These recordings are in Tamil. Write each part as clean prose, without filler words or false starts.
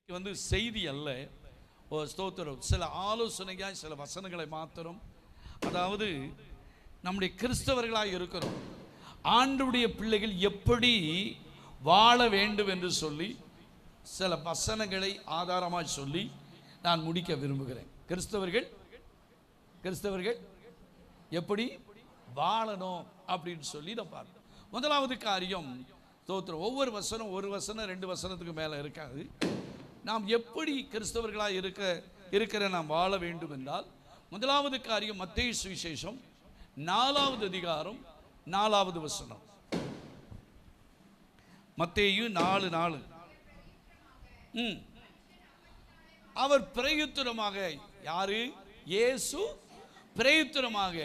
செய்தி அல்ல, ஒரு ஸ்தோத்திரம். சில ஆலோசனையாய் சில வசனங்களை மாத்திரம். அதாவது நம்முடைய கிறிஸ்தவர்களாக இருக்கிறோம், ஆண்டவருடைய பிள்ளைகள் எப்படி வாழ வேண்டும் என்று சொல்லி சில வசனங்களை ஆதாரமாக சொல்லி நான் முடிக்க விரும்புகிறேன். கிறிஸ்தவர்கள் எப்படி வாழணும் அப்படின்னு சொல்லி நான் பார்ப்போம். முதலாவது காரியம் ஸ்தோத்திரம். ஒவ்வொரு வசனம் ஒரு வசனம் 2 வசனத்துக்கு மேலே இருக்காது. நாம் எப்படி கிறிஸ்தவர்களாக இருக்கிற நாம் வாழ வேண்டும் என்றால், முதலாவது காரியம் மத்தேயு சுவிசேஷம் 4வது அதிகாரம் 4வது வசனம். மத்தேயு 4:4. அவர் பிரயுத்தரமாக, யாரு? இயேசு பிரயுத்தரமாக,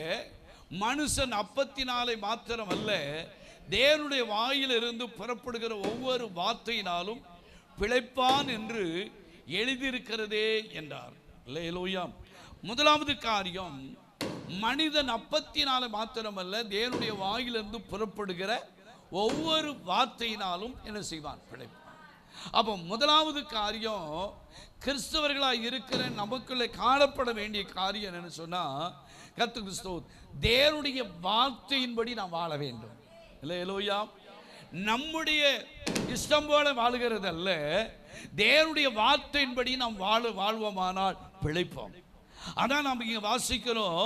மனுஷன் அப்பத்தினாலே மாத்திரம் அல்ல, தேவனுடைய வாயிலிருந்து புறப்படுகிற ஒவ்வொரு வார்த்தையினாலும் பிழைப்பான் என்று எழுதியிருக்கிறதே என்றார். அல்லேலூயா. முதலாவது காரியம், மனிதன் அப்பத்தினால மாத்திரமல்ல, தேவனுடைய வாயிலிருந்து புறப்படுகிற ஒவ்வொரு வார்த்தையினாலும் என்ன செய்வான்? பிழைப்பான். அப்போ முதலாவது காரியம், கிறிஸ்தவர்களாக இருக்கிற நமக்குள்ளே காணப்பட வேண்டிய காரியம் என்னன்னு சொன்னா, கர்த்தர் கிறிஸ்து தேவனுடைய வார்த்தையின்படி நாம் வாழ வேண்டும். அல்லேலூயா. நம்முடைய இஷ்டம் போல வாழுகிறது அல்ல, தேவனுடைய வார்த்தையின்படி நாம் வாழ்வோமானால் பிழைப்போம். அதான் நாம் இங்கே வாசிக்கிறோம்.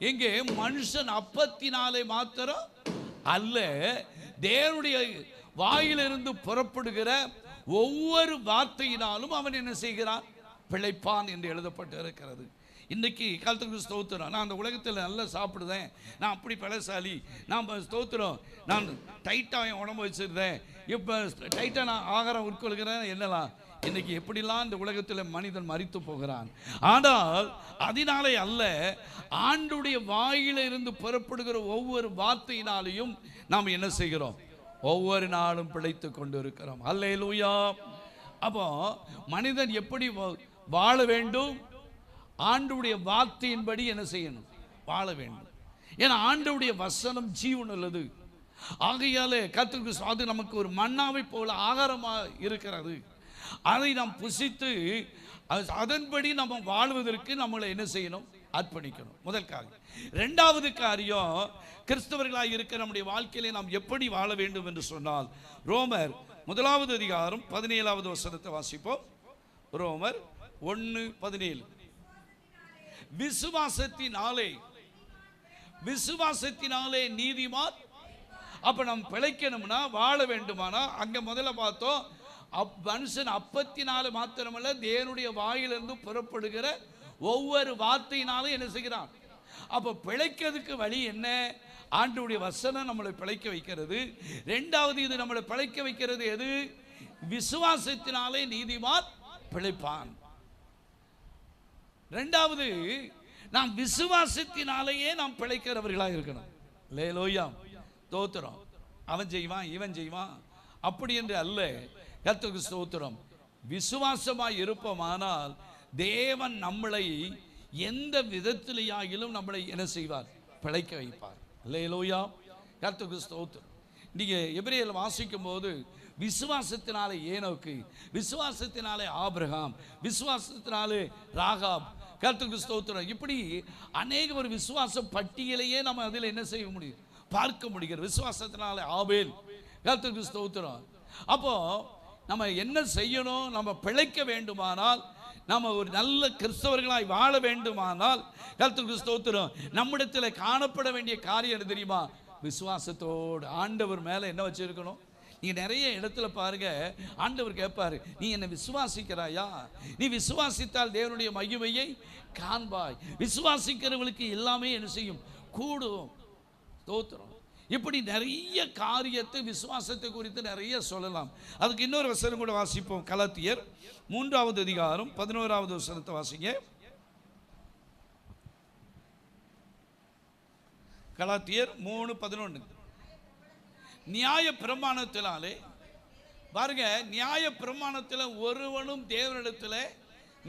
இங்கே மனுஷன் அப்பத்தினாலே மாத்திரம் அல்ல, தேவனுடைய வாயிலிருந்து புறப்படுகிற ஒவ்வொரு வார்த்தையினாலும் அவன் என்ன செய்கிறான்? பிழைப்பான் என்று எழுதப்பட்டு இருக்கிறது. இன்றைக்கி கர்த்தருக்கு ஸ்தோத்திரம். நான் அந்த உலகத்தில் நல்லா சாப்பிடுதேன், நான் அப்படி பலசாலி, நான் ஸ்தோத்திரம், நான் டைட்டாக என் உடம்பு வச்சுருந்தேன், இப்போ டைட்டாக நான் ஆகாரம் உட்கொள்கிறேன் என்னலாம். இன்றைக்கி எப்படிலாம் இந்த உலகத்தில் மனிதன் மரித்து போகிறான். ஆனால் அதனாலே அல்ல, ஆண்டுடைய வாயிலிருந்து புறப்படுகிற ஒவ்வொரு வார்த்தையினாலையும் நாம் என்ன செய்கிறோம்? ஒவ்வொரு நாளும் பிழைத்து கொண்டு இருக்கிறோம். அல்லேலூயா. அப்போ மனிதன் எப்படி வாழ வேண்டும்? ஆண்டவருடைய வார்த்தையின்படி என்ன செய்யணும்? வாழ வேண்டும். ஏன்னா ஆண்டவருடைய வசனம் ஜீவன் உள்ளது. ஆகையாலே கர்த்தருக்கு அது நமக்கு ஒரு மன்னாவை போல ஆகாரமாக இருக்கிறது. அதை நாம் புசித்து அதன்படி நம்ம வாழ்வதற்கு நம்மளை என்ன செய்யணும்? அர்ப்பணிக்கணும். முதல் காரியம். 2வது காரியம், கிறிஸ்தவர்களாக இருக்கிற நம்முடைய வாழ்க்கையிலே நாம் எப்படி வாழ வேண்டும் என்று சொன்னால், ரோமர் 1வது அதிகாரம் 17வது வசனத்தை வாசிப்போம். ரோமர் 1:17. விசுவாசத்தினாலே நீதிமான். அப்ப நம்ம பிழைக்கணும்னா, வாழ வேண்டுமானா, அங்க முதல்ல பார்த்தோம், மனுஷன் அப்பத்தினால மாத்திரமல்ல, தேவனுடைய வாயிலிருந்து புறப்படுகிற ஒவ்வொரு வார்த்தையினாலும் என்ன செய்கிறான்? அப்ப பிழைக்கிறதுக்கு வழி என்ன? ஆண்டவருடைய வசனம் நம்மளை பிழைக்க வைக்கிறது. 2வது இது நம்மளை பிழைக்க வைக்கிறது எது? விசுவாசத்தினாலே நீதிமான் பிழைப்பான். 2வது, நாம் விசுவாசத்தினாலேயே நாம் பிழைக்கிறவர்களாக இருக்கணும். அல்லேலூயா. ஸ்தோத்திரம். அவன் செய்வான், இவன் செய்வான் அப்படி என்று அல்ல. கர்த்தருக்கு ஸ்தோத்திரம். விசுவாசமாய் இருப்போமானால் தேவன் நம்மளை எந்த விதத்திலேயாகிலும் நம்மளை என்ன செய்வார்? பிழைக்க வைப்பார். அல்லேலூயா. கர்த்தருக்கு ஸ்தோத்திரம். நீங்க எபிரேயர்ல வாசிக்கும் போது, விசுவாசத்தினாலே ஏனோக்கு, விசுவாசத்தினாலே ஆபிரகாம், விசுவாசத்தினாலே ராகாப், கர்த்தருக்கு ஸ்தோத்திரம், இப்படி அநேக ஒரு விசுவாச பட்டியலையே நம்ம அதில் என்ன செய்ய முடியும்? பார்க்க முடிகிறது. விசுவாசத்தினாலே ஆபேல், கர்த்தருக்கு ஸ்தோத்திரம். அப்போ நம்ம என்ன செய்யணும்? நம்ம பிழைக்க வேண்டுமானால், நம்ம ஒரு நல்ல கிறிஸ்தவர்களாய் வாழ வேண்டுமானால், கர்த்தருக்கு ஸ்தோத்திரம், நம்மிடத்தில் காணப்பட வேண்டிய காரியம் என்ன தெரியுமா? விசுவாசத்தோடு ஆண்டவர் மேலே என்ன வச்சிருக்கணும்? நீங்க நிறைய இடத்துல பாருங்க, ஆண்டவர் கேட்பாரு, நீ என்னை விசுவாசிக்கிறாயா? நீ விசுவாசித்தால் தேவனுடைய மகிமையை காண்பாய். விசுவாசிக்கிறவர்களுக்கு எல்லாமே என்ன செய்யும்? கூடும். ஸ்தோத்திரம். இப்படி நிறைய காரியத்தை, விசுவாசத்தை குறித்து நிறைய சொல்லலாம். அதுக்கு இன்னொரு வசனம் கூட வாசிப்போம். கலாத்தியர் 3வது அதிகாரம் 11வது வசனத்தை வாசிங்க. கலாத்தியர் 3:11. நியாய பிரமாணத்தினாலே பாருங்க, நியாய பிரமாணத்தில் ஒருவனும் தேவனிடத்தில்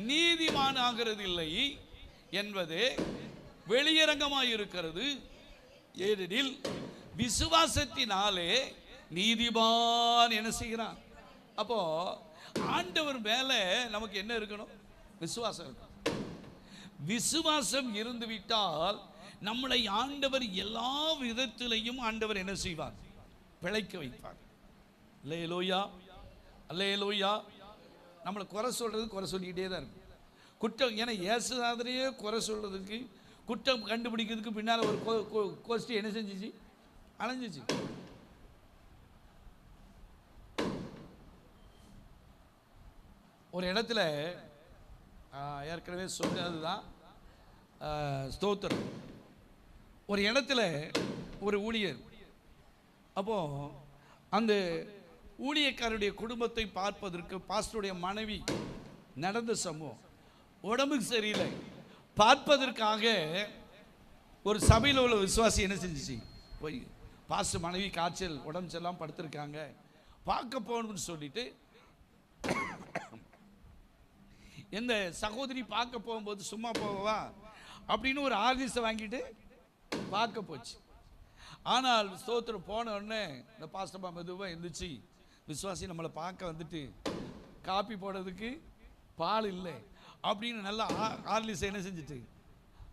நீதிமான் ஆகிறது இல்லை என்பது வெளியரங்கமாக இருக்கிறது. ஏனெனில் விசுவாசத்தினாலே நீதிமான் என்ன செய்கிறான்? அப்போ ஆண்டவர் மேல நமக்கு என்ன இருக்கணும்? விசுவாசம் இருக்கணும். விசுவாசம் இருந்து விட்டால் நம்மளை ஆண்டவர் எல்லா விதத்திலையும் ஆண்டவர் என்ன செய்வார்? பிழைக்க வைப்பார். அல்லேலூயா, அல்லேலூயா. நம்மளை குறை சொல்றது குறை சொல்லிக்கிட்டே தான் இருக்கும். குற்றம், ஏன்னா இயேசுநாதரையே குறை சொல்றதுக்கு, குற்றம் கண்டுபிடிக்கிறதுக்கு பின்னால் ஒரு கோஷ்டி என்ன செஞ்சிச்சு? அலைஞ்சிச்சு. ஒரு இடத்துல ஏற்கனவே சொன்னது தான் ஸ்தோத்திரம். ஒரு இடத்துல ஒரு ஊழியர், அப்போ அந்த ஊழியக்காரருடைய குடும்பத்தை பார்ப்பதற்கு பாஸ்டருடைய மனைவி, நடந்த சம்பவம், உடம்புக்கு சரியில்லை, பார்ப்பதற்காக ஒரு சபையில் உள்ள விசுவாசி என்ன செஞ்சிச்சு? போய் பாஸ்டர் மனைவி காய்ச்சல், உடம்பு செல்லாம் படுத்திருக்காங்க, பார்க்க போகணும்னு சொல்லிட்டு இந்த சகோதரி பார்க்க போகும்போது சும்மா போவா அப்படின்னு ஒரு ஆர்டிஸ்டை வாங்கிட்டு பார்க்க போச்சு. ஆனால் ஸ்தோத்திரம் போன உடனே இந்த பாஸ்டர்மா மெதுவாக எழுந்திரிச்சு, விசுவாசி நம்மளை பார்க்க வந்துட்டு காப்பி போடுறதுக்கு பால் இல்லை அப்படின்னு நல்லா ஆர்லிஸை என்ன செஞ்சுட்டு,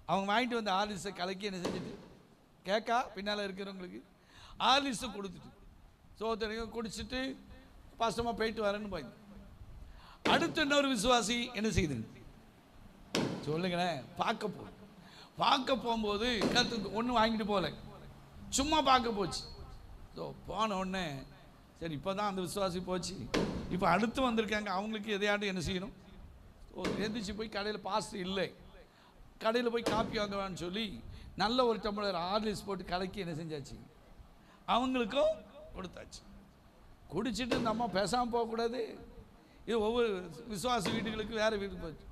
அவங்க வாங்கிட்டு வந்த ஆர்லிஸை கலக்கி என்ன செஞ்சுட்டு, கேட்கா பின்னால் இருக்கிறவங்களுக்கு ஆர்லிஸை கொடுத்துட்டு ஸ்தோத்திரம் குடிச்சிட்டு பாஸ்டர்மா போயிட்டு வரேன்னு போய், அடுத்து இன்னொரு விசுவாசி என்ன செய்யுது சொல்லுங்களேன்? பார்க்க போகும்போது ஒன்றும் வாங்கிட்டு போகல, சும்மா பார்க்க போச்சு. ஸோ போன உடனே சரி இப்போ தான் அந்த விசுவாசி போச்சு, இப்போ அடுத்து வந்திருக்காங்க, அவங்களுக்கு எதையாண்டு என்ன செய்யணும்? எந்திரிச்சு போய் கடையில் பாஸ்டர் இல்லை, கடையில் போய் காப்பி வாங்குவான்னு சொல்லி நல்ல ஒரு டம்ளர் ஆர்லிஸ் போட்டு கலக்கி என்ன செஞ்சாச்சு, அவங்களுக்கும் கொடுத்தாச்சு. குடிச்சிட்டு இந்த அம்மா பேசாமல் போகக்கூடாது. இது ஒவ்வொரு விசுவாசி வீட்டுகளுக்கு வேறு வீட்டுக்கு போச்சு.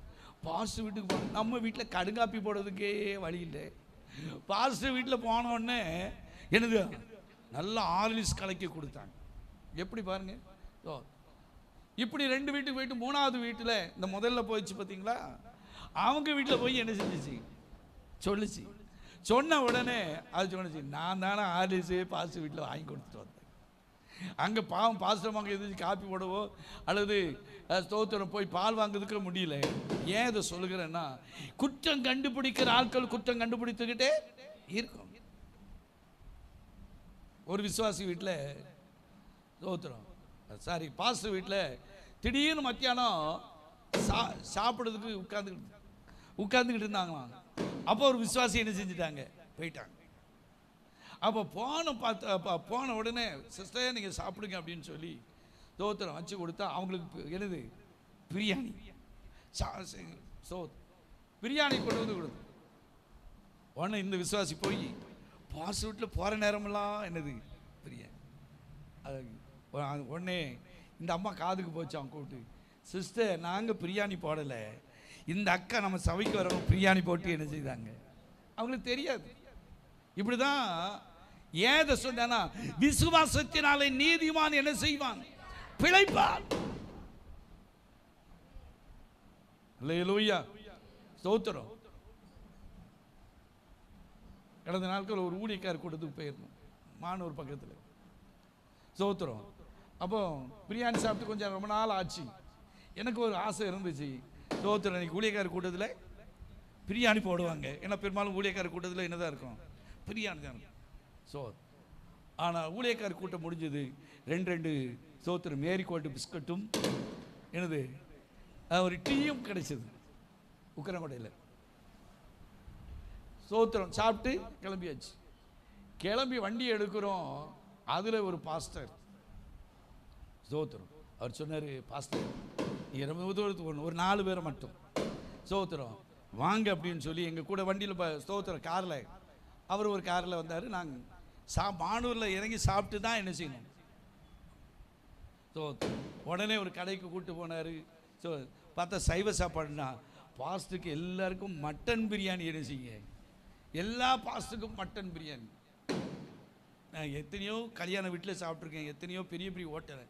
பாஸ்டர் வீட்டுக்கு போனோம், நம்ம வீட்டில் கடுங்காப்பி போடுறதுக்கே வழி இல்லை. பாஸ்டர் வீட்டில் போனோடனே என்னது நல்லா ஆர்லிஸ் கலக்கி கொடுத்தாங்க. எப்படி பாருங்க, இப்படி 2 வீட்டுக்கு போயிட்டு 3வது வீட்டில் இந்த முதல்ல போயிடுச்சு பார்த்தீங்களா, அவங்க வீட்டில் போய் என்ன செஞ்சிச்சு சொல்லிச்சு. சொன்ன உடனே அது சொன்னிச்சு, நான் தானே ஆர்லிஸே பாஸ்டர் வீட்டில் வாங்கி கொடுத்துட்டு வந்தேன். அங்கே பாவம் பாஸ்டர்மாங்க எதிர்த்து காப்பி போடவோ அல்லது ஸ்தோத்திரம் போய் பால் வாங்குறதுக்கு முடியல. ஏன் இதை சொல்லுகிறேன்னா, குற்றம் கண்டுபிடிக்கிற ஆட்கள் குற்றம் கண்டுபிடித்துக்கிட்டே இருக்கும். ஒரு விசுவாசி வீட்டில் ஸ்தோத்திரம் பாஸ்டர் வீட்டில் திடீர்னு மத்தியானம் சாப்பிட்றதுக்கு உட்கார்ந்துக்கிட்டு இருந்தாங்களாம். அப்போ ஒரு விசுவாசி என்ன செஞ்சுட்டாங்க, போயிட்டாங்க. அப்போ போன உடனே சிஸ்டர் நீங்கள் சாப்பிடுங்க அப்படின்னு சொல்லி ஸ்தோத்திரம் வச்சு கொடுத்தா அவங்களுக்கு என்னது பிரியாணி, பிரியாணி கொண்டு வந்து கொடுத்து உடனே இந்த விசுவாசி போய் பாஸ் வீட்டில் போகிற நேரமெல்லாம் என்னது பிரியாணி. உடனே இந்த அம்மா காதுக்கு போச்சு, அவங்க கூப்பிட்டு, சிஸ்டர் நாங்கள் பிரியாணி போடலை, இந்த அக்கா நம்ம சபைக்கு வரணும் பிரியாணி போட்டு என்ன செய்தாங்க. அவங்களுக்கு தெரியாது. இப்படிதான் ஏத சொன்னா, விசுவாசத்தினாலே நீதிமான் என்ன செய்வான்? பிழைப்பான். அல்லேலூயா, ஸ்தோத்திரம். கடந்த நாட்கள் ஒரு ஊழியக்காரர் கூட்டத்துக்கு போயிருந்தோம், மானூர் பக்கத்தில். ஸ்தோத்திரம். அப்போ பிரியாணி சாப்பிட்டு கொஞ்சம் ரொம்ப நாள் ஆச்சு. எனக்கு ஒரு ஆசை இருந்துச்சு, ஸ்தோத்திரம், இன்னைக்கு ஊழியக்காரர் கூட்டத்தில் பிரியாணி போடுவாங்க. ஏன்னா பெரும்பாலும் ஊழியக்காரர் கூட்டத்தில் என்னதான் இருக்கும், பிரியாணி தான். ஸோ ஆனால் ஊழியக்காரர் கூட்டம் முடிஞ்சது. 2 ஸ்தோத்திரம் மேரிக்கோட்டு பிஸ்கட்டும் என்னது ஒரு டீயும் கிடைச்சது உக்கரங்கோட்டையில். ஸ்தோத்திரம் சாப்பிட்டு கிளம்பியாச்சு. கிளம்பி வண்டி எடுக்கிறோம், அதில் ஒரு பாஸ்டர் ஸ்தோத்திரம் அவர் சொன்னார், பாஸ்டர் நீங்கள் ரொம்ப தூரத்துக்கு ஒரு 4 பேரை மட்டும் ஸ்தோத்திரம் வாங்க அப்படின்னு சொல்லி எங்கள் கூட வண்டியில் ஸ்தோத்திரம் காரில், அவர் ஒரு காரில் வந்தார். நாங்கள் மானூரில் இறங்கி சாப்பிட்டு தான் என்ன செய்யணும். ஸோ உடனே ஒரு கடைக்கு கூப்பிட்டு போனார். ஸோ பார்த்தா சைவ சாப்பாடுனா பாஸ்ட்டுக்கு எல்லாருக்கும் மட்டன் பிரியாணி என்ன செய்யுங்க, எல்லா பாஸ்ட்டுக்கும் மட்டன் பிரியாணி. நான் எத்தனையோ கல்யாண வீட்டில் சாப்பிட்ருக்கேன், எத்தனையோ பெரிய பெரிய ஹோட்டல்.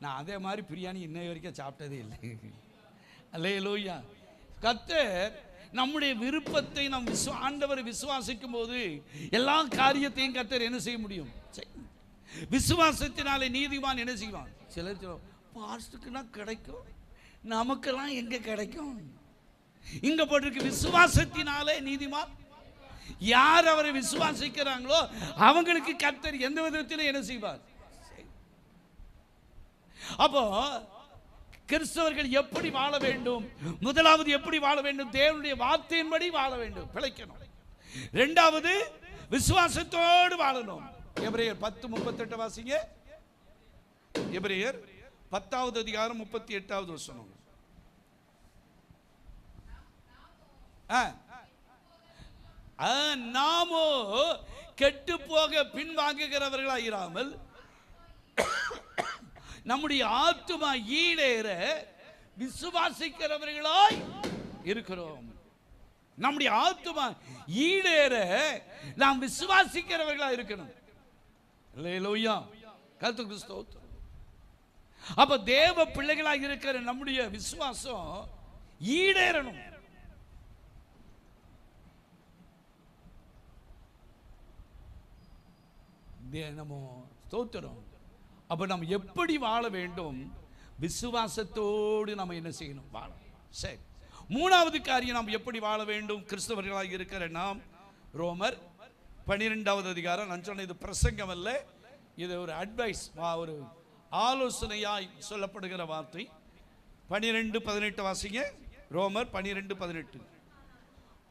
நான் அதே மாதிரி பிரியாணி இன்னை வரைக்கும் சாப்பிட்டதே இல்லை. அல்லேலூயா. கர்த்தர் நம்முடைய விருப்பத்தை நாம் ஆண்டவரை விசுவாசிக்கும் போது எல்லா காரியத்தையும் கர்த்தர் என்ன செய்ய முடியும்? விசுவாசத்தினாலே நீதிமான் என்ன செய்வான்? சிலர் பாஸ்டுக்குன்னா கிடைக்கும், நமக்கெல்லாம் எங்க கிடைக்கும்? இங்க போட்டிருக்கு விசுவாசத்தினாலே நீதிமான். யார் அவரை விசுவாசிக்கிறாங்களோ அவங்களுக்கு கர்த்தர் எந்த விதத்திலும் என்ன செய்வார்? அப்போ கிறிஸ்தவர்கள் எப்படி வாழ வேண்டும்? முதலாவது எப்படி வாழ வேண்டும்? தேவனுடைய வார்த்தையின்படி வாழ வேண்டும், பிழைக்கணும். இரண்டாவது விசுவாசத்தோடு வாழணும். எபிரேயர் 10:38 வாசிங்க. எபிரேயர் 10வது அதிகாரம் 38வது வசனம். நாமோ கெட்டு போக பின்வாங்குகிறவர்களாய் இராமல் நம்முடைய ஆத்துமா ஈடேற விசுவாசிக்கிறவர்களாய் இருக்கிறோம். நம்முடைய ஆத்துமா ஈடேற நாம் விசுவாசிக்கிறவர்களா இருக்கணும். அல்லேலூயா, கர்த்தருக்கு ஸ்தோத்திரம். அப்ப தேவ பிள்ளைகளாக இருக்கிற நம்முடைய விசுவாசம் ஈடேறணும். நம்ம ஸ்தோத்திரம். அப்ப நம்ம எப்படி வாழ வேண்டும்? விசுவாசத்தோடு நம்ம என்ன செய்யணும்? வாழ. சரி, மூணாவது காரியம் நாம் எப்படி வாழ வேண்டும் கிறிஸ்தவர்களாக இருக்கிற நாம்? ரோமர் 12வது அதிகாரம். நான் சொன்ன இது பிரசங்கம் அல்ல, இது ஒரு அட்வைஸ், ஒரு ஆலோசனையாய் சொல்லப்படுகிற வார்த்தை. 12:18 வாசிங்க. ரோமர் 12:18.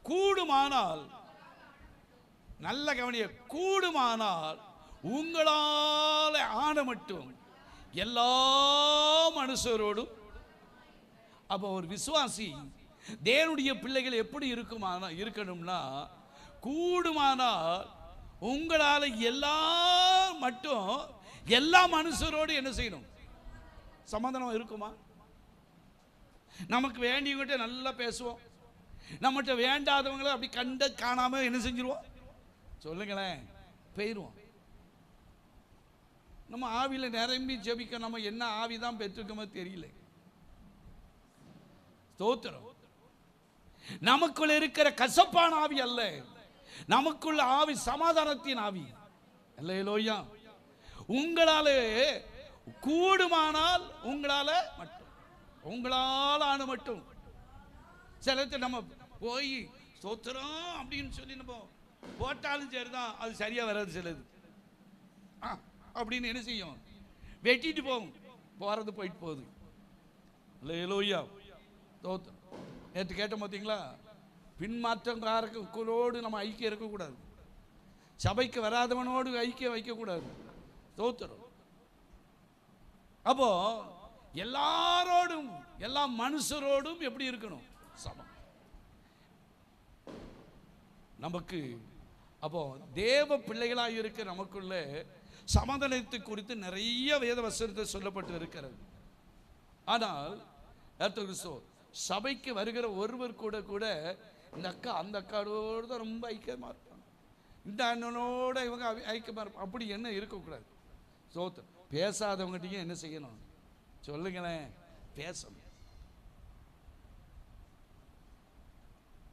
கூடுமானால், நல்ல கவனிய, கூடுமானால் உங்களால் ஆன மட்டும் எல்லா மனுஷரோடும். அப்போ ஒரு விசுவாசி தேவனுடைய பிள்ளைகள் எப்படி இருக்கணும்னா, கூடுமானால் உங்களால் எல்லா மட்டும் எல்லா மனுஷரோடு என்ன செய்யணும்? சமாதானம் இருக்குமா? நமக்கு வேண்டியவங்கிட்ட நல்லா பேசுவோம், நம்மகிட்ட வேண்டாதவங்களை அப்படி கண்ட காணாம என்ன செஞ்சிருவோம்? சொல்லுங்களேன், போயிடுவோம். நம்ம ஆவியில் நிரம்பி ஜெபிக்க நம்ம என்ன ஆவி தான் பெற்றிருக்கோமோ தெரியல. ஸ்தோத்திரம். நமக்குள்ள இருக்கிற கசப்பான ஆவி அல்ல, நமக்குள்ள ஆவி சமாதானத்தின் ஆவி. அல்லேலூயா. உங்களால கூடுமானால் உங்களால மட்டும், உங்களால் ஆன மட்டும். சிலத்தை நம்ம போய் ஸ்தோத்திரம் அப்படின்னு சொல்லி நம்ம போட்டாலும் சரிதான், அது சரியா வராது. சிலது அப்படின்னு என்ன செய்யும்? வெட்டிட்டு போகும், போறது போயிட்டு போகுது. அல்லேலூயா, ஸ்தோத்திரம். நேற்று கேட்ட பார்த்தீங்களா? பின்மாற்றக்காரர்களோடு நம்ம ஐக்கியம் இருக்கக்கூடாது, சபைக்கு வராதவனோடு ஐக்கியம் வைக்கக்கூடாது. ஸ்தோத்திரம். அப்போ எல்லாரோடும், எல்லா மனுஷரோடும் எப்படி இருக்கணும்? சமம். நமக்கு அப்போ தேவ பிள்ளைகளாக இருக்க நமக்குள்ள சமாதானத்தை குறித்து நிறைய வேத வசனத்தை சொல்லப்பட்டு இருக்கிறது. ஆனால் சபைக்கு வருகிற ஒருவர் கூட கூட இந்த அக்கா அந்த அக்காவோடு தான் ரொம்ப ஐக்கியமா இருப்பாங்க, இந்த அண்ணனோட இவங்க ஐக்கியமா இருப்பாங்க. அப்படி என்ன இருக்கக்கூடாது. சோத்திரம். பேசாதவங்ககிட்டையும் என்ன செய்யணும்? சொல்லுங்களேன், பேசணும்.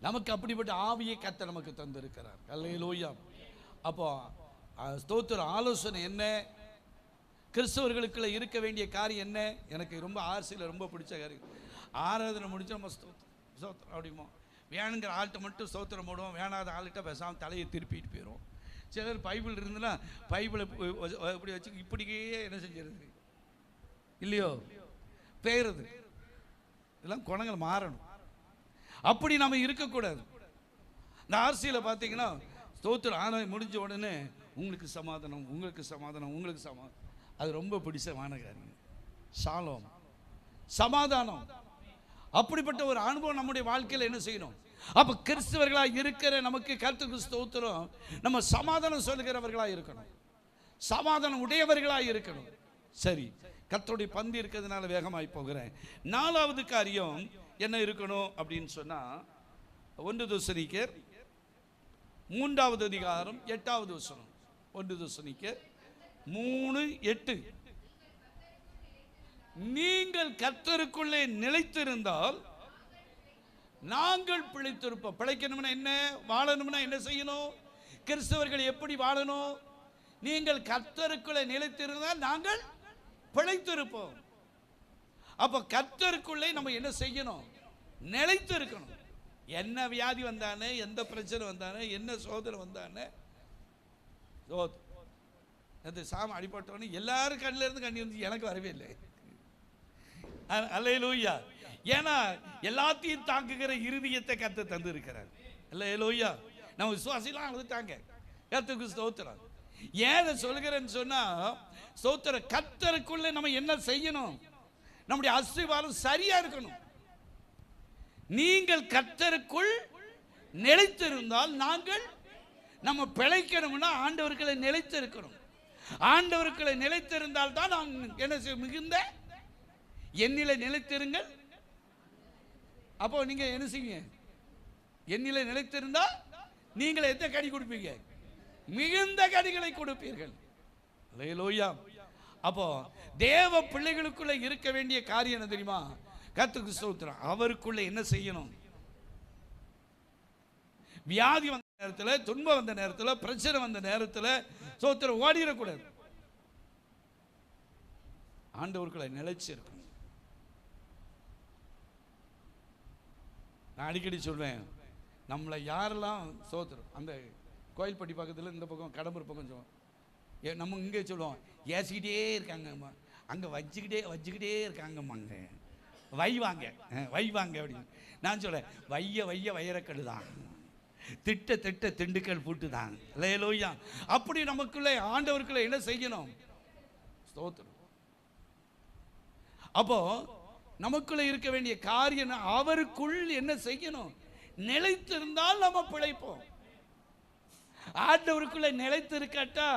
நமக்கு அப்படிப்பட்ட ஆவியை கர்த்தர் நமக்கு தந்திருக்கிறார். அல்லேலூயா. அப்போ ஸ்தோத்திர ஆலோசனை என்ன? கிறிஸ்தவர்களுக்குள்ள இருக்க வேண்டிய காரியம் என்ன? எனக்கு ரொம்ப ஆர்சியில் ரொம்ப பிடிச்ச காரியம், ஆராதனை முடிச்சு நம்ம ஸ்தோத்திரம் அப்படிமோ, வேணுங்கிற ஆள்கிட்ட மட்டும் ஸ்தோத்திரம் போடுவோம், வேணாத ஆள்கிட்ட பேசாமல் தலையை திருப்பிட்டு போயிடும். சிலர் பைபிள் இருந்துன்னா பைபிளை இப்படி வச்சு இப்படிக்கே என்ன செஞ்சிருது இல்லையோ, பேருது. இதெல்லாம் குணங்கள் மாறணும். அப்படி நம்ம இருக்கக்கூடாது. இந்த ஆர்சியில் பார்த்தீங்கன்னா ஸ்தோத்திரம் ஆராதனை முடிஞ்ச உடனே உங்களுக்கு சமாதானம், உங்களுக்கு சமாதானம், உங்களுக்கு சமாதானம். அது ரொம்ப பிடிச்சமான காரியம். சாலோம், சமாதானம். அப்படிப்பட்ட ஒரு அனுபவம் நம்முடைய வாழ்க்கையில் என்ன செய்யணும்? அப்போ கிறிஸ்தவர்களாக இருக்கிற நமக்கு கர்த்தருக்கு ஸ்தோத்திரம், நம்ம சமாதானம் சொல்லுகிறவர்களாக இருக்கணும், சமாதானம் உடையவர்களாக இருக்கணும். சரி, கர்த்தருடைய பந்தி இருக்கிறதுனால வேகமாய் போகிறேன். நாலாவது காரியம் என்ன இருக்கணும் அப்படின்னு சொன்னா, 1 தெசலோனிக்கேயர் 3வது அதிகாரம் 8வது வசனம். 1 தெசலோனிக்கேயர் 3:8. நீங்கள் கர்த்தருக்குள்ளே நிலைத்திருந்தால் நாங்கள் பிழைத்திருப்போம். பிழைக்கணும்னா என்ன? வாழணும்னா என்ன செய்யணும்? கிறிஸ்தவர்கள் எப்படி வாழணும்? நீங்கள் கர்த்தருக்குள்ளே நிலைத்திருந்தால் நாங்கள் பிழைத்திருப்போம். அப்போ கர்த்தருக்குள்ளே நம்ம என்ன செய்யணும்? நிலைத்து இருக்கணும். என்ன வியாதி வந்தானே, எந்த பிரச்சனை வந்தானே, என்ன சோதனை வந்தானே, அது சாம அடிபட்டவனே எல்லாரும் கண்ணில் இருந்து கண்ணி வந்து எனக்கு வரவே இல்லை. அல்லேலூயா. ஏன்னா எல்லாத்தையும் தாங்குகிற இருதயத்தை கர்த்தர் தந்து இருக்கிறார். அல்லேலூயா. நம்ம விசுவாசிலாம் அழுதுட்டாங்க. கர்த்தருக்கு ஸ்தோத்திரம். ஏன் சொல்கிறேன்னு சொன்னா, ஸ்தோத்திர கர்த்தருக்குள்ளே நம்ம என்ன செய்யணும்? நம்முடைய அஸ்திவாரம் சரியா இருக்கணும். நீங்கள் கர்த்தருக்குள் நிலைத்திருந்தால் நாங்கள் நம்ம பிழைக்கணும்னா ஆண்டவர்களை நிலைத்து இருக்கணும். ஆண்டவர்களை நிலைத்திருந்தால் தான் நாம் என்ன மிகுந்த எண்ணிலை நிலைத்திருங்கள். அப்போ நீங்க என்ன செய்வீங்க? எண்ணிலை நிலைத்திருந்தால் நீங்கள் எந்த கடி கொடுப்பீங்க? மிகுந்த கடிகளை கொடுப்பீர்கள். அல்லேலூயா. அப்போ தேவ பிள்ளைகளுக்குள்ள இருக்க வேண்டிய காரியம் என்ன தெரியுமா? கர்த்தருக்கு ஸ்தோத்திரம். அவருக்குள்ள என்ன செய்யணும்? வியாதி வந்த நேரத்தில், துன்பம் வந்த நேரத்தில், பிரச்சனை வந்த நேரத்தில் ஸ்தோத்திரம் ஓடிடக்கூடாது. ஆண்டவருக்குள்ள நிலைச்சிருக்கணும். நான் அடிக்கடி சொல்வேன், நம்மளை யாரெல்லாம் ஸ்தோத்திரம் அந்த கோயில்பட்டி பக்கத்தில் இந்த பக்கம் கடம்பூர் பக்கம் நம்ம இங்கே சொல்லுவோம் ஏசிக்கிட்டே இருக்காங்கம்மா, அங்கே வச்சுக்கிட்டே இருக்காங்கம்மாங்க, வைவாங்க அப்படின்னு. நான் சொல்கிறேன், வைய வைரக்கல் தான், திட்ட திண்டுக்கல் பூட்டு தான். அல்லேலூயா. அப்படி நமக்குள்ளே ஆண்டவருக்குள்ளே என்ன செய்யணும்? ஸ்தோத்திரம். அப்போ நமக்குள்ளே இருக்க வேண்டிய காரியம் அவருக்குள் என்ன செய்யணும்? நிலைத்திருந்தால் நம்ம பிழைப்போம். ஆண்டவருக்குள்ள நிலைத்து இருக்கட்டா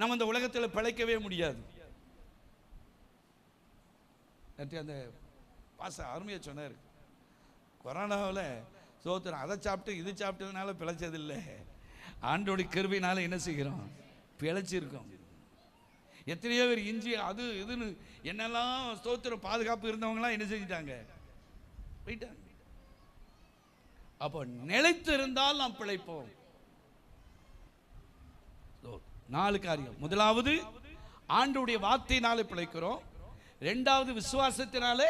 நம்ம இந்த உலகத்தில் பிழைக்கவே முடியாது. அந்த பாச அருமையா சொன்னார், கொரோனாவில் சோத்திரம் அதை சாப்பிட்டு இது சாப்பிட்டதுனால பிழைச்சதில்லை, ஆண்டோடைய கிருபையினால என்ன செய்கிறோம்? பிழைச்சிருக்கோம். எத்தனையோ பேர் இஞ்சி அது இதுன்னு என்னெல்லாம் ஸ்தோத்திரம் பாதுகாப்பு இருந்தவங்களாம் என்ன செஞ்சிட்டாங்க? போயிட்டாங்க. அப்போ நிலைத்து இருந்தால் நாம் பிழைப்போம். 4 காரியம். முதலாவது ஆண்டவருடைய வார்த்தையினாலே பிழைக்கிறோம். 2வது விசுவாசத்தினாலே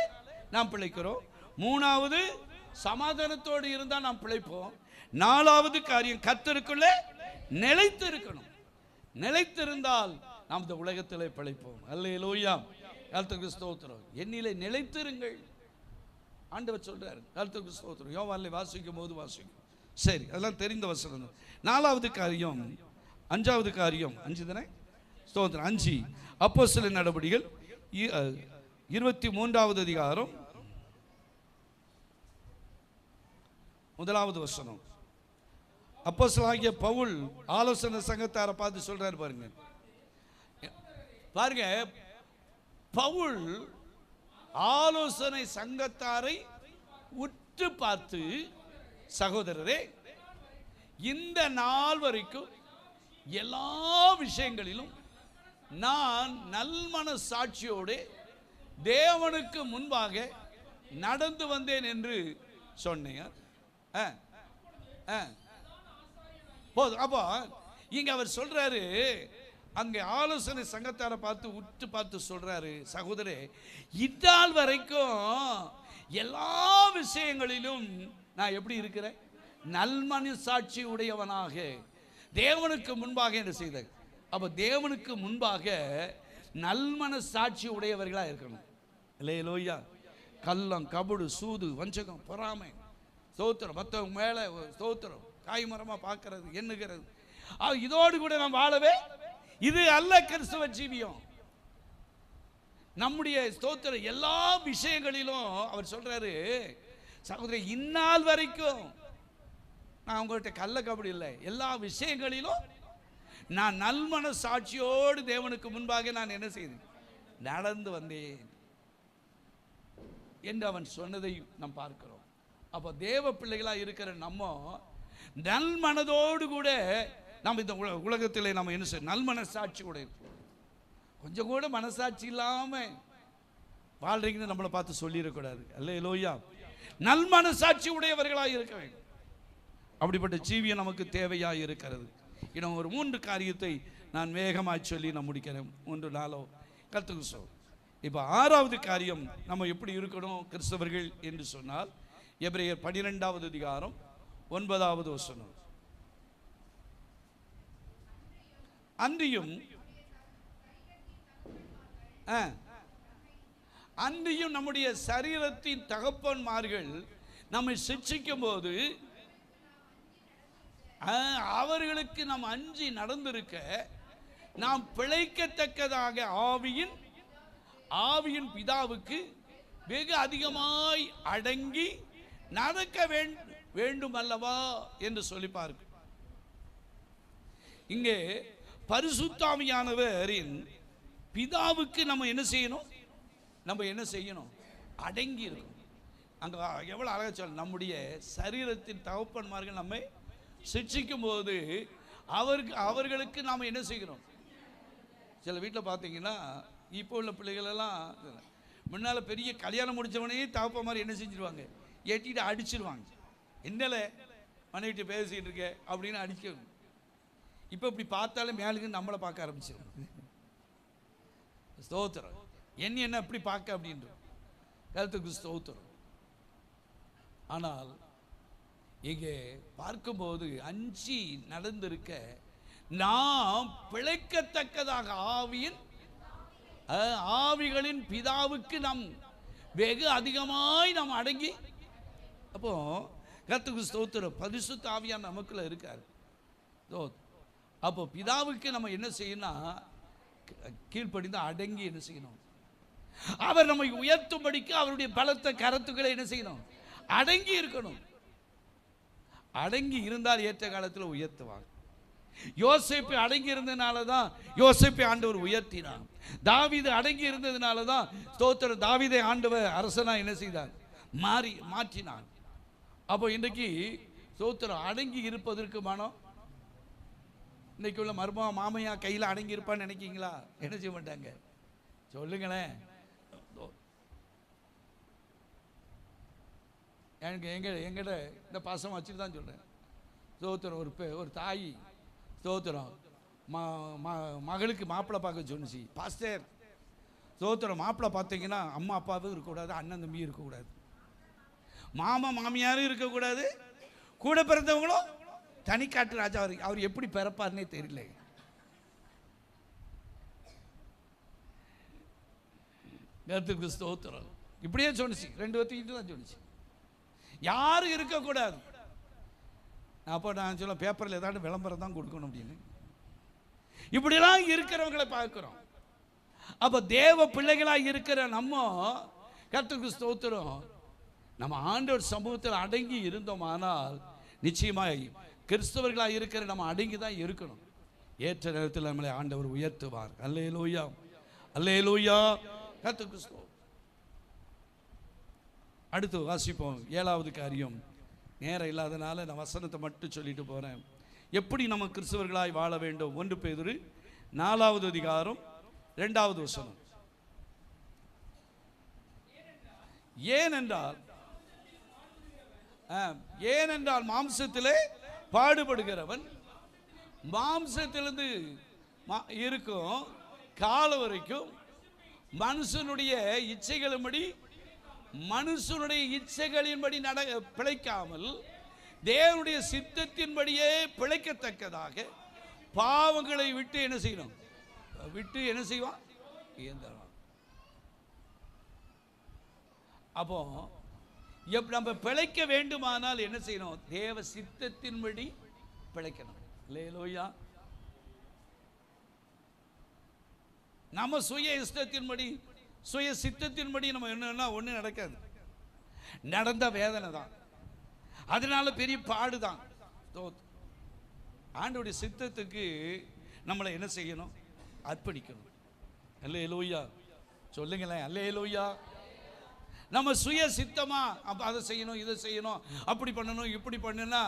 நாம் பிழைக்கிறோம். 3வது சமாதானத்தோடு இருந்தால் நாம் பிழைப்போம். 4வது காரியம் கர்த்தருக்குள்ளே நிலைத்து இருக்கணும். நிலைத்திருந்தால் நாம் இந்த உலகத்திலே பிழைப்போம். அல்லேலூயா. கர்த்தருக்கு ஸ்தோத்திரம். என்னிலே நிலைத்திருங்கள் ஆண்டவர் சொல்றாரு. கர்த்தருக்கு ஸ்தோத்திரம். யோவானிலே வாசிக்கும் போது வாசிக்கும். சரி, அதெல்லாம் தெரிந்த வசனம். 4வது காரியம், 5வது காரியம் 5 தானே? ஸ்தோத்திரம். 5 அப்போஸ்தலர் நடபடிகள் 23வது அதிகாரம் 1வது வசனம். அப்போஸ்தலனாகிய பவுல் ஆலோசனை சங்கத்தாரை பார்த்து சொல்றாரு பாருங்க. பவுல் ஆலோசனை சங்கத்தாரை உற்று பார்த்து, சகோதரரே, இந்த நாள் வரைக்கும் எல்லா விஷயங்களிலும் நான் நல்மன சாட்சியோடு தேவனுக்கு முன்பாக நடந்து வந்தேன் என்று சொன்னேன். அப்போ இங்க அவர் சொல்றாரு, அங்கே ஆலோசனை சங்கத்தாரை பார்த்து உற்று பார்த்து சொல்றாரு, சகோதரே, இதால் வரைக்கும் எல்லா விஷயங்களிலும் நான் எப்படி இருக்கிறேன்? நல்மன சாட்சி உடையவனாக தேவனுக்கு முன்பாக என்ன செய்த. அப்போ தேவனுக்கு முன்பாக நல்மன சாட்சி உடையவர்களாக இருக்கணும். இல்லையா? கள்ளம், கபடு, சூது, வஞ்சகம், பொறாமை, ஸ்தோத்திரம், மற்றவங்க மேலே ஸ்தோத்திரம், காய்மரமாக பார்க்கறது, எண்ணுகிறது, இதோடு கூட நாம் வாழவே இது அல்ல கிறிஸ்தவ ஜீவியம். நம்முடைய ஸ்தோத்திரம் எல்லா விஷயங்களிலும் அவர் சொல்றாரு, சகோதரி, இந்நாள் வரைக்கும் நான் உங்கள்கிட்ட கள்ள கபடி இல்லை, எல்லா விஷயங்களிலும் நான் நல்மன சாட்சியோடு தேவனுக்கு முன்பாக நான் என்ன செய்தேன்? நடந்து வந்தேன் என்று அவன் சொன்னதை நாம் பார்க்கிறோம். அப்போ தேவ பிள்ளைகளாக இருக்கிற நம்ம நல்மனதோடு கூட நம்ம இந்த உலகத்தில் நம்ம என்ன செய்ய, நல்மன சாட்சி கூட கொஞ்சம் கூட மனசாட்சி இல்லாமல் வாழ்றீங்கன்னு நம்மளை பார்த்து சொல்லிடக்கூடாது. அல்லேலூயா. நல்மன சாட்சி உடையவர்களாக இருக்க வேண்டும். அப்படிப்பட்ட ஜீவியம் நமக்கு தேவையாக இருக்கிறது. இன்னும் ஒரு 3 காரியத்தை நான் வேகமாக சொல்லி நான் முடிக்கிறேன். 3 நாளோ கற்றுக்கு சொல். இப்போ ஆறாவது காரியம் நம்ம எப்படி இருக்கணும் கிறிஸ்தவர்கள் என்று சொன்னால், எபிரேயர் 12வது அதிகாரம் 9வது வசனம். அன்றியும் நம்முடைய சரீரத்தின் தகப்பன்மார்கள் நம்மை சிட்சிக்கும் போது அவர்களுக்கு நாம் அஞ்சி நடந்திருக்க நாம் பிழைக்கத்தக்கதாக ஆவியின் பிதாவுக்கு வெகு அதிகமாய் அடங்கி நடக்க வேண்டும் அல்லவா என்று சொல்லி பார்க்க. இங்கே பரிசுத்தாவியானவரின் பிதாவுக்கு நம்ம என்ன செய்யணும்? அடங்கி இருக்கும். அங்கே எவ்வளோ அழகாக சொல்ல, நம்முடைய சரீரத்தின் தகப்பன்மார்கள் நம்மை சிட்சிக்கும் போது அவர்களுக்கு நாம் என்ன செய்கிறோம்? சில வீட்டில் பார்த்தீங்கன்னா, இப்போ உள்ள பிள்ளைகளெல்லாம் முன்னால் பெரிய கல்யாணம் முடித்தவனே தகப்ப மாதிரி என்ன செஞ்சிருவாங்க? எட்டிட்டு அடிச்சிருவாங்க. என்னல மனைவிட்டு பேசிக்கிட்டு இருக்க அப்படின்னு அடிக்க. இப்போ இப்படி பார்த்தாலே மேலுக்கு நம்மளை பார்க்க ஆரம்பிச்சிடும். ஸ்தோத்திரம். என்ன எப்படி பார்க்க அப்படின்ற கருத்துக்கு ஸ்தோத்திரம். ஆனால் இங்கே பார்க்கும்போது அஞ்சி நடந்திருக்க நாம் பிழைக்கத்தக்கதாக ஆவிகளின் பிதாவுக்கு நாம் வெகு அதிகமாய் நாம் அடங்கி. அப்போ கர்த்தருக்கு ஸ்தோத்திரம். பரிசுத்த ஆவியானவர் நமக்குள்ள இருக்காரு. அப்போ பிதாவுக்கு நம்ம என்ன செய்யணும்? கீழ்ப்படிந்து அடங்கி என்ன செய்யணும்? அவர் நம்மை உயர்த்தும்படிக்கு அவருடைய பலத்த கரத்துக்களை என்ன செய்யணும்? அடங்கி இருக்கணும். அடங்கி இருந்தால் ஏற்ற காலத்தில் உயர்த்துவாங்க. யோசேப்பு அடங்கி இருந்ததுனால தான் யோசேப்பை ஆண்டவர் உயர்த்தினார். தாவீது அடங்கி இருந்ததுனால தான் ஸ்தோத்திரம் தாவீதை ஆண்டவர் அரசனா என்ன செய்தார்? மாற்றினார். அப்போ இன்றைக்கு ஸ்தோத்திரம் அடங்கி இருப்பதற்கு மனம். இன்னைக்கு உள்ள மாமையா கையில் அடங்கி இருப்பான்னு நினைக்கிங்களா? என்ன செய்ய மாட்டாங்க? சொல்லுங்களேன். எனக்கு எங்கிட்ட இந்த பாசம் வச்சுட்டு தான் சொல்கிறேன். ஸ்தோத்திரம். ஒரு தாய் ஸ்தோத்திரம் மகளுக்கு மாப்பிள்ளை பார்க்க சொன்னிச்சு. பாஸ்டர் ஸ்தோத்திரம், மாப்பிள்ளை பார்த்தீங்கன்னா அம்மா அப்பாவும் இருக்கக்கூடாது, அண்ணன் தம்பியும் இருக்கக்கூடாது, மாமா மாமியாரும் இருக்கக்கூடாது, கூட பிறந்தவங்களும் தனிக்காட்டு ராஜா. அவர் எப்படி பிறப்பாருன்னே தெரியல. கர்த்தருக்கு ஸ்தோத்திரம். இப்படியே சொன்னிச்சு. 2 வத்திக்கிட்டு தான் சொன்னிச்சு. யாரும் இருக்கக்கூடாது. அப்போ நான் சொல்ல பேப்பரில் ஏதாவது விளம்பரம் தான் கொடுக்கணும் அப்படின்னு. இப்படிலாம் இருக்கிறவங்களை பார்க்கிறோம். அப்போ தேவ பிள்ளைகளாக இருக்கிற நம்ம கர்த்தருக்கு ஸ்தோத்திரம், நம்ம ஆண்டவர் சமூகத்தில் அடங்கி இருந்தோமானால் நிச்சயமாய் கிறிஸ்தவர்களாக இருக்கிற நம்ம அடங்கி தான் இருக்கணும். ஏற்ற நேரத்தில் நம்மளை ஆண்டவர் உயர்த்துவார். அல்லேலூயா, அல்லேலூயா. கர்த்தருக்கு ஸ்தோத்திரம். அடுத்து வாசிப்போம். 7வது காரியம். நேரம் இல்லாதனால நான் வசனத்தை மட்டும் சொல்லிட்டு போகிறேன். எப்படி நம்ம கிறிஸ்தவர்களாய் வாழ வேண்டும்? 1 பேதுரு 4வது அதிகாரம் 2வது வசனம். ஏனென்றால் மாம்சத்திலே பாடுபடுகிறவன் மாம்சத்திலிருந்து இருக்கும் காலம் வரைக்கும் மனுஷனுடைய இச்சைகளின்படி பிழைக்காமல் தேவனுடைய சித்தத்தின்படியே பிழைக்கத்தக்கதாக பாவங்களை விட்டு என்ன செய்யணும்? என்ன செய்வான்? அப்போ நம்ம பிழைக்க வேண்டுமானால் என்ன செய்யணும்? தேவ சித்தத்தின்படி பிழைக்கணும். அல்லேலூயா. நம்ம சுய இஷ்டத்தின்படி சுய சித்தத்தின்படி நம்ம என்னன்னா ஒன்றும் நடக்காது. நடந்த வேதனை தான், அதனால பெரிய பாடு தான். ஆண்டவருடைய சித்தத்துக்கு நம்மளை என்ன செய்யணும்? அர்ப்பணிக்கணும். அல்லேலூயா. சொல்லுங்களேன், அல்லேலூயா. நம்ம சுய சித்தமா அதை செய்யணும், இதை செய்யணும், அப்படி பண்ணணும், இப்படி பண்ணுனா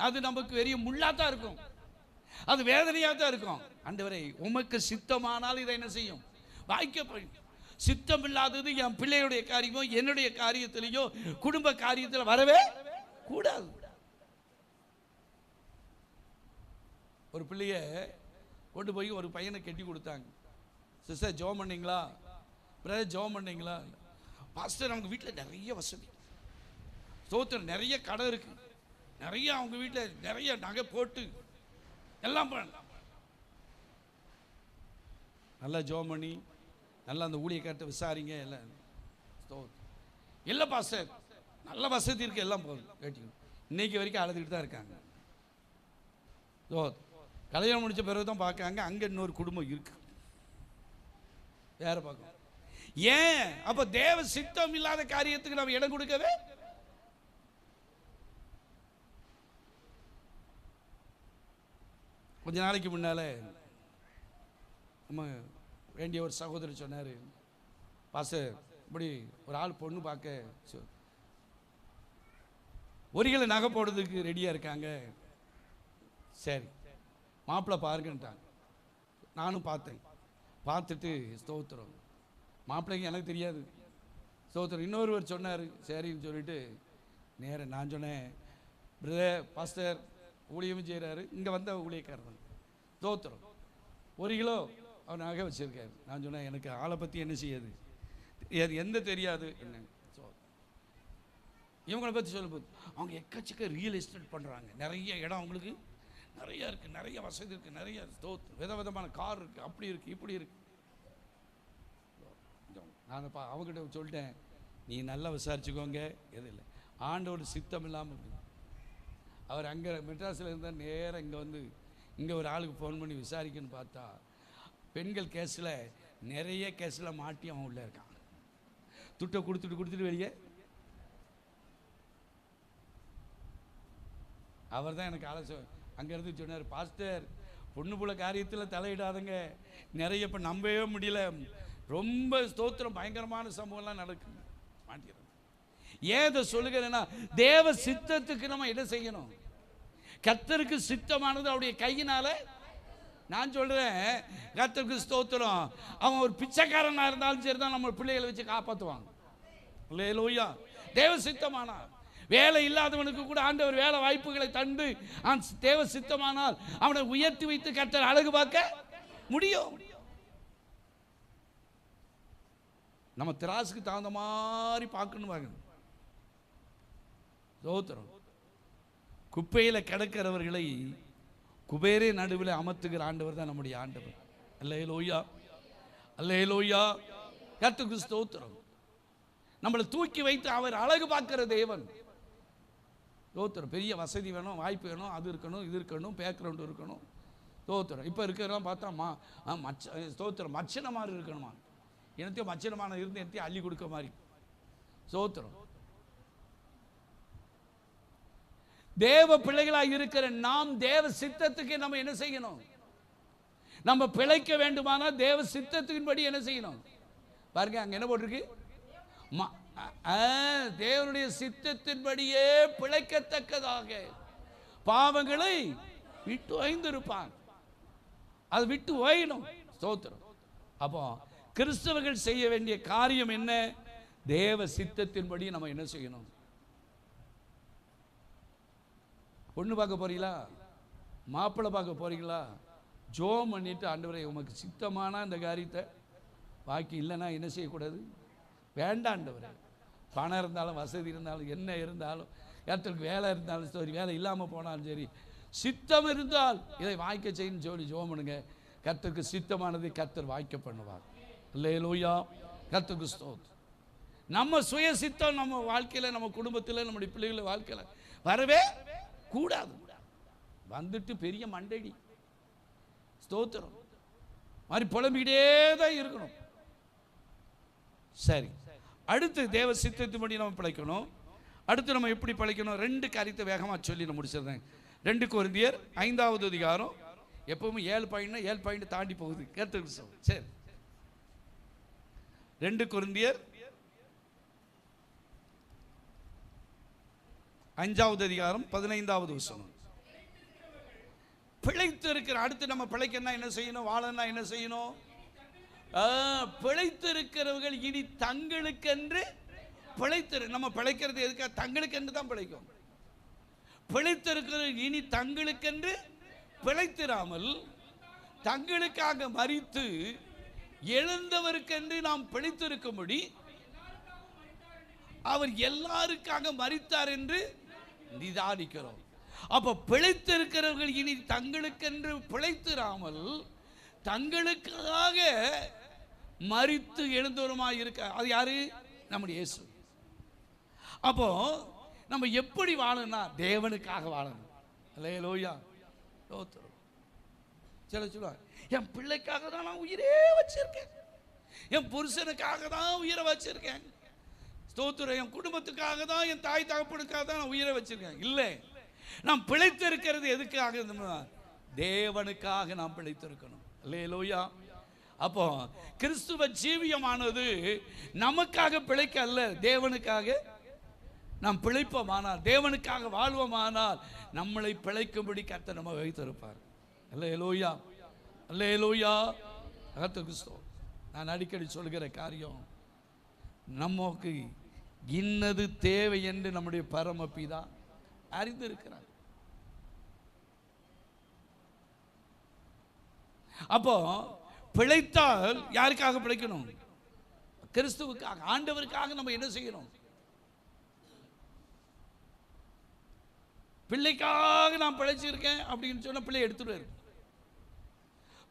அது நமக்கு பெரிய முள்ளா தான் இருக்கும், அது வேதனையாக தான் இருக்கும். ஆண்டவரே உமக்கு சித்தமானால் இதை என்ன செய்யும்? வாய்க்கப்படும். சித்தம் இல்லாதது என் பிள்ளையுடைய காரியமோ என்னுடைய காரியத்திலேயோ குடும்ப காரியத்தில் வரவே கூடாது. ஒரு பிள்ளைய கொண்டு போய் ஒரு பையனை கட்டி கொடுத்தாங்க. சிஸ்டர் ஜெபம் பண்ணீங்களா? பிரதர் ஜெபம் பண்ணீங்களா? பாஸ்டர் அவங்க வீட்டில் நிறைய வசதி, ஸ்தோத்திரம், நிறைய கடை இருக்கு, நிறைய அவங்க வீட்டில் நிறைய நகை போட்டு எல்லாம் பண்ண. நல்லா ஜெபம் பண்ணி நல்லா அந்த ஊழியக்காரத்தை விசாரிங்க எல்லாம். இல்லை பாஸ்டர் நல்ல வசதி இருக்கு, எல்லாம் போதும் கேட்டீங்க. இன்னைக்கு வரைக்கும் அழுதுகிட்டு தான் இருக்காங்க. கல்யாணம் முடிச்ச பிறகு தான் பார்க்காங்க அங்கே இன்னொரு குடும்பம் இருக்கு, வேற பார்க்க. ஏன்? அப்ப தேவ சித்தம் இல்லாத காரியத்துக்கு நம்ம இடம் கொடுக்கவே. கொஞ்ச நாளைக்கு முன்னால நம்ம வேண்டிய ஒரு சகோதரர் சொன்னாரு, பாஸ்டர் இப்படி ஒரு ஆள் பொண்ணு பார்க்க ஒரு கிலோ நகை போடுறதுக்கு ரெடியா இருக்காங்க, சரி மாப்பிள்ளை பாருங்கன்ட்டாங்க. நானும் பார்த்தேன், பார்த்துட்டு ஸ்தோத்திரம், மாப்பிள்ளைங்க எனக்கு தெரியாது, ஸ்தோத்திரம். இன்னொருவர் சொன்னார் சரின்னு சொல்லிட்டு நேரம் நான் சொன்னேன், பிரதர் பாஸ்டர் ஊழியமும் செய்கிறாரு, இங்கே வந்த ஊழியக்காரர் தான், ஸ்தோத்திரம், 1 கிலோ அவர் நகை வச்சிருக்காரு. நான் சொன்னேன் எனக்கு ஆளை பற்றி என்ன செய்யாது, எந்த தெரியாது என்ன. இவங்களை பற்றி சொல்லும்போது அவங்க எக்கச்சக்க ரியல் எஸ்டேட் பண்ணுறாங்க, நிறைய இடம் அவங்களுக்கு நிறைய இருக்குது, நிறைய வசதி இருக்குது, நிறைய விதவிதமான கார் இருக்குது, அப்படி இருக்குது இப்படி இருக்குது. நான் அவங்ககிட்ட சொல்லிட்டேன், நீ நல்லா விசாரிச்சுக்கோங்க, எது இல்லை ஆண்டோட சித்தம் இல்லாமல். அவர் அங்கே மெட்ராஸில் இருந்தால் நேராக இங்கே வந்து இங்கே ஒரு ஆளுக்கு ஃபோன் பண்ணி விசாரிக்கணும்னு பார்த்தா பெண்கள் கேஸில் நிறைய கேஸில் மாட்டி அவன் உள்ளே இருக்கான். துட்டை கொடுத்துட்டு வெளியே. அவர் தான் எனக்கு ஆலோசனை அங்கேருந்து சொன்னார், பாஸ்டர் பொண்ணு போல காரியத்தில் தலையிடாதங்க, நிறைய இப்போ நம்பவே முடியல, ரொம்ப ஸ்தோத்திரம் பயங்கரமான சம்பவம்லாம் நடக்குது, மாட்டிடுறோம். ஏன் இதை சொல்லுகிறேன்னா தேவ சித்தத்துக்கு நம்ம என்ன செய்யணும், கர்த்தருக்கு சித்தமானது அவருடைய கையினால. நான் சொல்றேன் கர்த்தருக்கு ஸ்தோத்திரம், அவன் ஒரு பிச்சைக்காரனா இருந்தாலும் சரி தான் நம்ம பிள்ளைகளை வச்சு காப்பாற்றுவாங்க. அல்லேலூயா. தேவ சித்தமானா வேலை இல்லாதவனுக்கு கூட ஆண்டவர் வேலை வாய்ப்புகளை தந்து தேவ சித்தமானால் அவனை உயர்த்தி வைத்து கர்த்தர் அழகு பார்க்க முடியும். நம்ம திராசுக்கு தகுந்த மாதிரி பார்க்கணும். ஸ்தோத்திரம். குப்பையில் கிடக்கிறவர்களை குபேரே நடுவில் அமர்த்துகிற ஆண்டவர் தான் நம்முடைய ஆண்டவர். அல்லேலூயா, அல்லேலூயா. கர்த்தருக்கு ஸ்தோத்திரம். நம்மளை தூக்கி வைத்து அவர் அழகு பார்க்கிற தேவன். ஸ்தோத்திரம். பெரிய வசதி வேணும், வாய்ப்பு வேணும், அது இருக்கணும், இது இருக்கணும், பேக்ரவுண்ட் இருக்கணும். ஸ்தோத்திரம். இப்போ இருக்கிறதெல்லாம் பார்த்தா ஸ்தோத்திரம் மச்சன மாதிரி இருக்கணுமா, எனத்தையும் மச்சனமான இருந்து எனத்தையும் அள்ளி கொடுக்க மாதிரி. ஸ்தோத்திரம். தேவ பிள்ளைகளாக இருக்கிற நாம் தேவ சித்தத்துக்கு நம்ம என்ன செய்யணும், நம்ம பிழைக்க வேண்டுமானால் தேவ சித்தத்தின்படி என்ன செய்யணும் பாருங்க. அங்க என்ன போட்டிருக்கு, தேவனுடைய சித்தத்தின்படியே பிழைக்கத்தக்கதாக பாவங்களை விட்டு ஓய்ந்திருப்பான், அது விட்டு ஓயணும். ஸ்தோத்திரம். அப்போ கிறிஸ்தவர்கள் செய்ய வேண்டிய காரியம் என்ன, தேவ சித்தத்தின்படி நம்ம என்ன செய்யணும். பொண்ணு பார்க்க போறீங்களா, மாப்பிள்ளை பார்க்க போறீங்களா, ஜோம் பண்ணிட்டு ஆண்டவரே உமக்கு சித்தமான அந்த காரியத்தை, பாக்கி இல்லைன்னா என்ன செய்யக்கூடாது, வேண்டாண்டவரே. பணம் இருந்தாலும் வசதி இருந்தாலும் என்ன இருந்தாலும், கர்த்தருக்கு வேலை இருந்தாலும் சரி, வேலை இல்லாமல் போனாலும் சரி, சித்தம் இருந்தால் இதை வாய்க்க செய்யணும் சொல்லி ஜோம் பண்ணுங்க. கர்த்தருக்கு சித்தமானதை கர்த்தர் வாய்க்க பண்ணுவார். அல்லேலூயா. கர்த்தருக்கு ஸ்தோத்திரம். நம்ம சுய சித்தம் நம்ம வாழ்க்கையில், நம்ம குடும்பத்தில், நம்முடைய பிள்ளைகளை வாழ்க்கையில் வரவே கூடாது. வந்துட்டு பெரிய மண்டடி ஸ்தோத்திரம் மாதிரி புலம்பிக்கிட்டே தான் இருக்கணும். சரி, அடுத்து தேவ சித்தத்தின்படி நம்ம பிழைக்கணும். அடுத்து நம்ம எப்படி பிழைக்கணும், 2 காரியத்தை வேகமாக சொல்லி நான் முடிச்சிருந்தேன். 2 கொரிந்தியர் 5வது அதிகாரம். எப்பவுமே 7 பாயிண்ட் தாண்டி போகுது. கேட்டு சரி, 2 கொரிந்தியர் 5வது அதிகாரம் 15வது வசனம். பிழைத்து இருக்கிற, அடுத்து நம்ம பிழைக்கன்னா என்ன செய்யணும், வாழன்னா என்ன செய்யணும், பிழைத்து இருக்கிறவர்கள் இனி தங்களுக்கென்று பிழைத்து, நம்ம பிழைக்கிறது எதுக்காக, தங்களுக்கென்று தான் பிழைக்கும். பிழைத்திருக்கிறது இனி தங்களுக்கென்று பிழைத்திராமல் தங்களுக்காக மரித்து எழுந்தவருக்கென்று நாம் பிழைத்திருக்கும்படி அவர் எல்லாருக்காக மரித்தார் என்று நிதானிக்கிறோம். அப்ப பிழைத்திருக்கிறவர்கள் இனி தங்களுக்கென்று பிழைத்திராமல் தங்களுக்காக மரித்து எழுந்தவருமாய் இருக்க, அது யாரு? நம்முடைய இயேசு. அப்போ நம்ம எப்படி வாழணும்னா தேவனுக்காக வாழணும். அல்லேலூயா. சொல்லுவாங்க, என் பிள்ளைக்காக தான் நான் உயிரே வச்சிருக்கேன், என் புருஷனுக்காக தான் உயிரை வச்சிருக்கேன், ஸ்தோத்திரம், என் குடும்பத்துக்காக தான், என் தாய் தகப்பனுக்காக தான் நான் உயிரை வச்சிருக்கேன். இல்லை, நாம் பிழைத்திருக்கிறது எதுக்காக? தேவனுக்காக நாம் பிழைத்திருக்கணும். அல்லேலூயா. அப்போ கிறிஸ்துவ ஜீவியமானது நமக்காக பிழைக்க அல்ல, தேவனுக்காக நாம் பிழைப்போமானால், தேவனுக்காக வாழ்வோமானால் நம்மளை பிழைக்கும்படி கர்த்தர் நம்ம வைத்திருப்பார். அல்லேலூயா, அல்லேலூயா. கிறிஸ்து நான் அடிக்கடி சொல்கிற காரியம், நமக்கு இன்னது தேவை என்று நம்முடைய பரமபிதா அறிந்திருக்கிறார். அப்போ பிழைத்தால் யாருக்காக பிழைக்கணும்? கிறிஸ்துவுக்காக, ஆண்டவருக்காக. நம்ம என்ன செய்யணும்? பிள்ளைக்காக நான் பிழைச்சிருக்கேன் அப்படின்னு சொன்ன பிள்ளை எடுத்துடுவார்.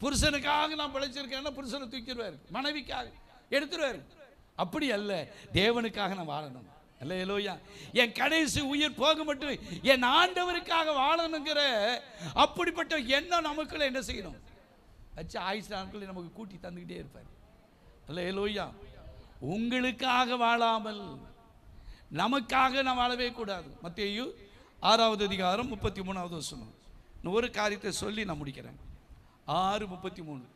புருஷனுக்காக நான் பிழைச்சிருக்கேன்னா புருஷனை தூக்கிடுவார், மனைவிக்காக எடுத்துடுவார். அப்படி அல்ல, தேவனுக்காக நான் வாழணும். அல்லேலூயா. என் கடைசி உயிர் போக மட்டும் என் ஆண்டவருக்காக வாழணுங்கிற அப்படிப்பட்ட எண்ணம் நமக்குள்ள என்ன செய்யணும்? வச்சு ஆயுசு நாட்களை நமக்கு கூட்டி தந்துக்கிட்டே இருப்பார். அல்லேலூயா. உங்களுக்காக வாழாமல் நமக்காக நான் வாழவே கூடாது. மத்தேயு 6வது அதிகாரம் 33வது வசனம். ஒரு காரியத்தை சொல்லி நான் முடிக்கிறேன். 6:33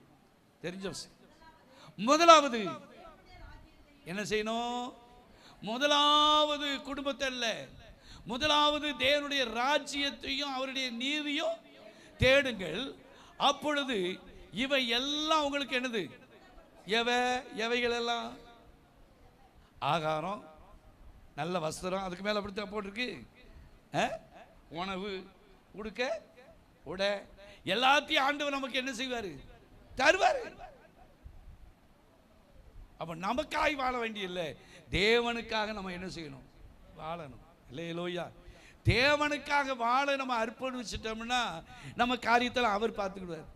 தெரிஞ்ச வசனம். முதலாவது என்ன செய்யணும்? முதலாவது குடும்பத்தை அல்ல, முதலாவது தேவனுடைய ராஜ்யத்தையும் அவருடைய நீதியும் தேடுங்கள், அப்பொழுது இவை எல்லாம் உங்களுக்கு என்னது? எவைகள் எல்லாம்? ஆகாரம், நல்ல வஸ்திரம், அதுக்கு மேல அப்படித்தான் போட்டிருக்கு, உணவு, உடுக்க, உடை, எல்லாத்தையும் ஆண்டவர் நமக்கு என்ன செய்வாரு? தருவாரு. அப்ப நமக்காய் வாழ வேண்டியதில்லை, தேவனுக்காக நம்ம என்ன செய்யணும்? வாழணும். அல்லேலூயா. தேவனுக்காக வாழ நம்ம அர்ப்பணிச்சிட்டோம்னா நம்ம காரியத்தில் அவர் பார்த்துக்கிடுவார்.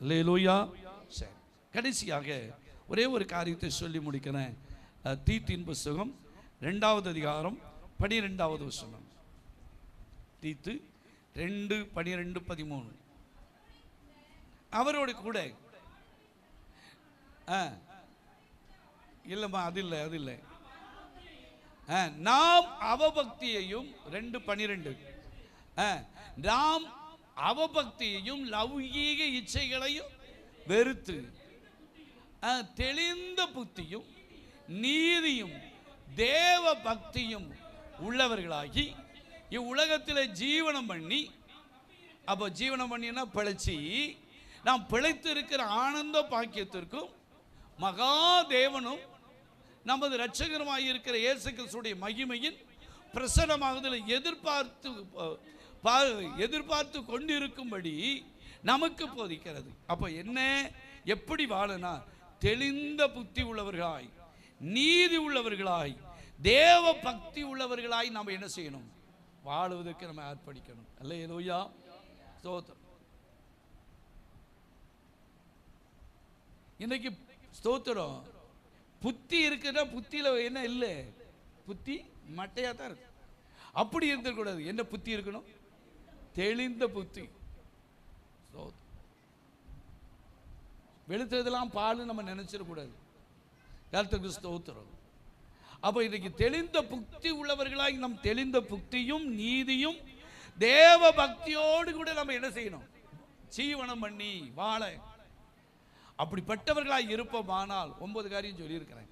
அல்லேலூயா. சரி, கடைசியாக ஒரே ஒரு காரியத்தை சொல்லி முடிக்கிறேன். தீத்தின் புஸ்தகம் 2வது அதிகாரம் 12வது வசனம். தீத்து 2:12-13. அவரோட கூட இல்லம்மா, அது இல்லை, அது இல்லை. நாம் அவபக்தியையும் 2:12 நாம் அவபக்தியையும் லௌகீக இச்சைகளையும் வெறுத்து தெளிந்த புத்தியும் நீதியும் தேவ பக்தியும் உள்ளவர்களாகி இவ்வுலகத்தில் ஜீவனம் பண்ணி, அப்போ ஜீவனம் பண்ணினா பிழைச்சி, நாம் பிழைத்து இருக்கிற ஆனந்த பாக்கியத்திற்கும் மகாதேவனும் நமது இரட்சகருமாய் இருக்கிற இயேசு கிறிஸ்துடைய மகிமையின் பிரசன்னமாகுதலை எதிர்பார்த்து கொண்டிருக்கும்படி நமக்கு போதிக்கிறது. அப்போ என்ன, எப்படி வாழனா? தெளிந்த புத்தி உள்ளவர்களாய், நீதி உள்ளவர்களாய், தேவ பக்தி உள்ளவர்களாய் நாம் என்ன செய்யணும்? வாழுவதற்கு நம்ம அர்ப்பணிக்கணும். அல்லேலூயா. ஸ்தோத்திரம். இன்னைக்கு ஸ்தோத்திரம், புத்தி இருக்குன்னா புத்தியில என்ன இல்லை? புத்தி மட்டையா தான் இருக்கு. அப்படி இருந்துக்கூடாது. என்ன புத்தி இருக்கணும்? தெளிந்த புத்தி. வெளுத்ததெல்லாம் பால் நம்ம நினைச்சிடக்கூடாது. கர்த்தருக்கு ஸ்தோத்திரம். அப்போ இன்னைக்கு தெளிந்த புத்தி உள்ளவர்களாய் நம் தெளிந்த புத்தியும் நீதியும் தேவ பக்தியோடு கூட நம்ம என்ன செய்யணும்? ஜீவனம் பண்ணி வாழ. அப்படிப்பட்டவர்களாய் இருப்போமானால் 9 காரியம் சொல்லியிருக்கிறேன்.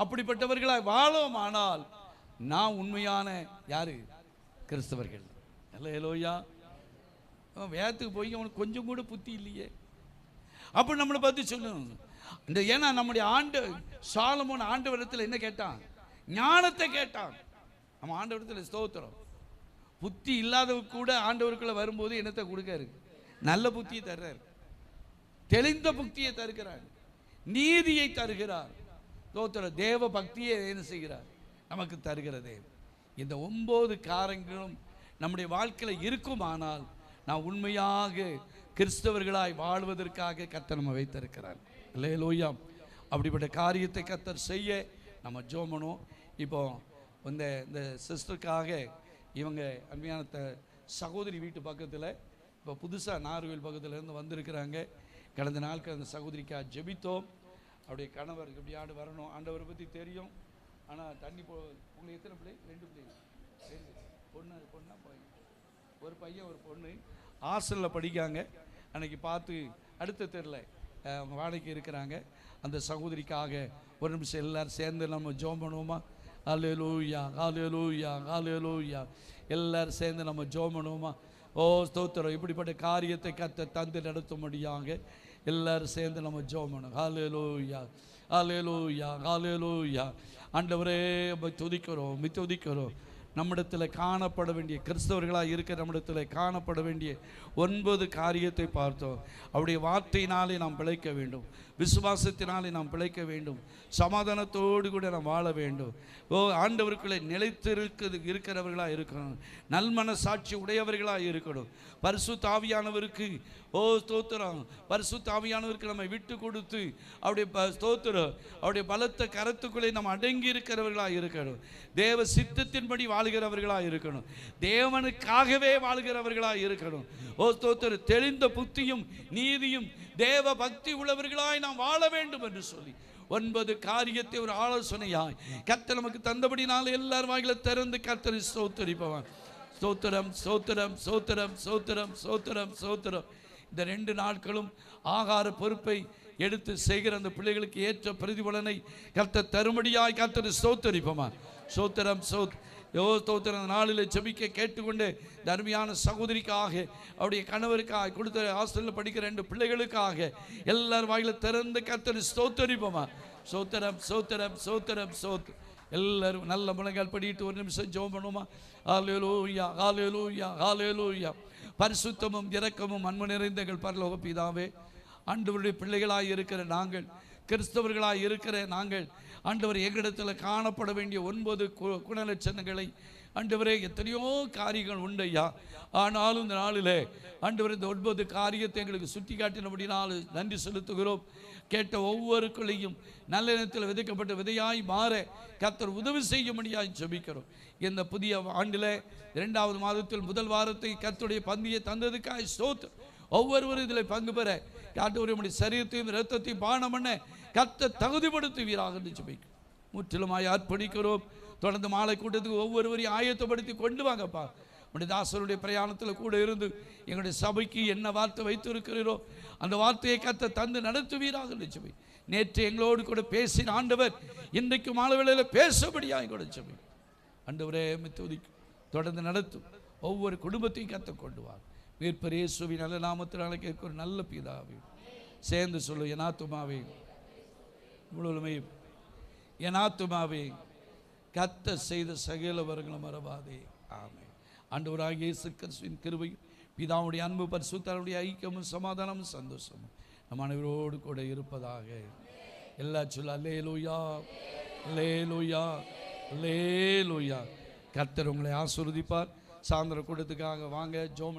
அப்படிப்பட்டவர்களாய் வாழோமானால் நான் உண்மையான யாரு? கிறிஸ்தவர்கள். அல்லேலூயா. வேதத்துக்கு போய் அவனுக்கு கொஞ்சம் கூட புத்தி இல்லையே, அப்படி நம்மளை பற்றி சொல்லணும். ஏன்னா நம்முடைய சாலமோன் ஆண்டவரிடத்தில் என்ன கேட்டான்? ஞானத்தை கேட்டான். நம்ம ஆண்டவரிடத்தில் ஸ்தோத்திரம். புத்தி இல்லாதவங்க கூட ஆண்டவருக்குள்ள வரும்போது என்னத்தை கொடுக்காரு? நல்ல புத்தியை தர்றாரு, தெளிந்த புத்தியை தருகிறார், நீதியை தருகிறார். ஸ்தோத்திரம். தேவ பக்தியை என்ன செய்கிறார்? நமக்கு தருகிறதே. இந்த 9 காரியங்களும் நம்முடைய வாழ்க்கையில் இருக்குமானால் நான் உண்மையாக கிறிஸ்தவர்களாய் வாழ்வதற்காக கர்த்தர் நம்ம வைத்திருக்கிறார். அல்லேலூயா. அப்படிப்பட்ட காரியத்தை கர்த்தர் செய்ய நம்ம ஜெபம். இப்போ இந்த சிஸ்டருக்காக இவங்க அருமையான சகோதரி வீட்டு பக்கத்தில் இப்போ புதுசாக நார்வேல் பக்கத்துலேருந்து வந்திருக்கிறாங்க. கடந்த நாட்கள் அந்த சகோதரிக்காக ஜெபித்தோம். அப்படியே கணவர் எப்படியாடு வரணும், ஆண்டவரை பற்றி தெரியும். ஆனால் தண்ணி உங்களுக்கு எத்தனை பிள்ளை? 2 பிள்ளை. 2 பொண்ணா பையன்? ஒரு பையன் ஒரு பொண்ணு ஹாஸ்டலில் படிக்காங்க. அன்னைக்கு பார்த்து அடுத்த தெருவில் அவங்க வாடகைக்கு இருக்கிறாங்க. அந்த சகோதரிக்காக ஒரு நிமிஷம் எல்லாரும் சேர்ந்து நம்ம ஜெபம் பண்ணுவோமா? ஹல்லேலூயா, ஹல்லேலூயா, ஹல்லேலூயா. எல்லாரும் சேர்ந்து நம்ம ஜெபம் பண்ணுவோமா? ஓ ஸ்தோத்திரம். இப்படிப்பட்ட காரியத்தை கர்த்தர் தந்து நடத்தும்படியாக எல்லாரும் சேர்ந்து நம்ம ஜெபம் பண்ணுவோம். ஹல்லேலூயா, ஹல்லேலூயா, ஹல்லேலூயா. ஆண்டவரே துதிக்கிறோம், துதிக்கிறோம். நம்மிடத்தில் காணப்பட வேண்டிய கிறிஸ்தவர்களாக இருக்கிற நம்மிடத்தில் காணப்பட வேண்டிய 9 காரியத்தை பார்த்தோம். அவருடைய வார்த்தையினாலே நாம் பிழைக்க வேண்டும், விசுவாசத்தினாலே நாம் பிழைக்க வேண்டும், சமாதானத்தோடு கூட நாம் வாழ வேண்டும். ஓ ஆண்டவருக்குள்ளே இருக்கிறவர்களாக இருக்கணும், நல்மனசாட்சி உடையவர்களாக இருக்கணும். பரிசுத்த ஆவியானவருக்கு ஓ ஸ்தோத்திரம், பரிசுத்த ஆவியானவருக்கு நம்ம விட்டு கொடுத்து அவருடைய ஸ்தோத்திரம் அவருடைய பலத்த கரத்துக்குள்ளே நம்ம அடங்கி இருக்கிறவர்களாக இருக்கணும். தேவ சித்தத்தின்படி வாழ்கிறவர்களாக இருக்கணும், தேவனுக்காகவே வாழ்கிறவர்களாக இருக்கணும். ஓ ஸ்தோத்திரம். தெளிந்த புத்தியும் நீதியும் தேவ பக்தி உள்ளவர்களாய் நாம் வாழ வேண்டும் என்று சொல்லி 9 காரியத்தை ஒரு ஆலோசனையாய் கர்த்தர் நமக்கு தந்தபடினால எல்லாரும் வாயில திறந்து கர்த்தரை ஸ்தோத்திரிப்பவன். ஸ்தோத்திரம், ஸ்தோத்திரம், ஸ்தோத்திரம், ஸ்தோத்திரம், ஸ்தோத்திரம், ஸ்தோத்திரம். இந்த 2 நாட்களும் ஆகார பொறுப்பை எடுத்து செய்கிற அந்த பிள்ளைகளுக்கு ஏற்ற பிரதிபலனை கர்த்தர் தரும்படியாய் கர்த்தரை ஸ்தோத்திரிப்பவன். ஸ்தோத்திரம், ஸ்தோத்திரம். நாளில் ஜெபிக்க கேட்டுக்கொண்டு தர்மியான சகோதரிக்காக அவருடைய கணவருக்காக கொடுத்த ஹாஸ்டலில் படிக்கிற 2 பிள்ளைகளுக்காக எல்லாரும் வாயில திறந்து கர்த்தரை ஸ்தோத்திரிப்போமா? ஸ்தோத்திரம், ஸ்தோத்திரம், ஸ்தோத்திரம், ஸ்தோத்திரம். எல்லாரும் நல்ல முழங்கால் படிட்டு ஒரு நிமிஷம் ஜெபம் பண்ணுவோமா? ஹல்லேலூயா, ஹல்லேலூயா, ஹல்லேலூயா. பரிசுத்தமும் இரக்கமும் அன்பு நிறைந்த எங்கள் பரலோக பிதாவே, ஆண்டவருடைய பிள்ளைகளாய் இருக்கிற நாங்கள், கிறிஸ்தவர்களாய் இருக்கிற நாங்கள் ஆண்டவர் எங்களிடத்தில் காணப்பட வேண்டிய 9 குணலட்சணங்களை ஆண்டவரே எத்தனையோ காரியங்கள் உண்டு ஐயா. ஆனாலும் இந்த நாளில் ஆண்டவர் இந்த 9 காரியத்தை எங்களுக்கு சுட்டி காட்டினபடினால் நன்றி செலுத்துகிறோம். கேட்ட ஒவ்வொருக்குள்ளையும் நல்ல நேரத்தில் விதைக்கப்பட்ட விதையாய் மாற கர்த்தர் உதவி செய்யும்படியாய் ஜெபிக்கிறோம். இந்த புதிய ஆண்டில் 2வது மாதத்தில் முதல் வாரத்தை கர்த்தருடைய பந்தியை தந்ததுக்காய் ஸ்தோத்திரம். ஒவ்வொருவரும் இதில் பங்கு பெற ஆண்டவருடைய சரீரத்தையும் இரத்தத்தையும் பானம் பண்ண கர்த்தர் தகுதிப்படுத்துவீராக என்று ஜெபிக்கிறோம். முற்றிலுமாய் அர்ப்பணிக்கிறோம். தொடர்ந்து மாலை கூட்டத்துக்கு ஒவ்வொருவரையும் ஆயத்தப்படுத்தி கொண்டு வாங்கப்பா. நம்முடைய தாசருடைய பிரயாணத்தில் கூட இருந்து எங்களுடைய சபைக்கு என்ன வார்த்தை வைத்திருக்கிறீரோ அந்த வார்த்தையை கர்த்தர் தந்து நடத்துவீராக என்று ஜெபி. நேற்று எங்களோடு கூட பேசின ஆண்டவர் இன்றைக்கு மாலை வேளையில் பேசபடியாக கூட ஜெபி. ஆண்டவரே துதிக்கும், தொடர்ந்து நடத்தும். ஒவ்வொரு குடும்பத்தையும் கர்த்தர் கொண்டு வாங்க. மீட்பர் இயேசுவின் நல்ல நாமத்தினால கேட்க ஒரு நல்ல பிதாவே. சேர்ந்து சொல்லு, என் ஆத்துமாவே முழுமையே, என் ஆத்துமாவே கர்த்தர் செய்த சகல வரங்களும் மறவாதே. ஆமென். ஆண்டவராகிய இயேசு கிறிஸ்துவின் கிருபையும் பிதாவுடைய அன்பு பரிசுத்தருடைய ஐக்கியமும் சமாதானமும் சந்தோஷமும் நம் அனைவரோடு கூட இருப்பதாக. எல்லா சொல்ல அல்லேலூயா, அல்லேலூயா, அல்லேலூயா. கர்த்தர் உங்களை ஆசீர்வதிப்பார். சாயந்தர கூட்டத்துக்காக வாங்க. ஜோம்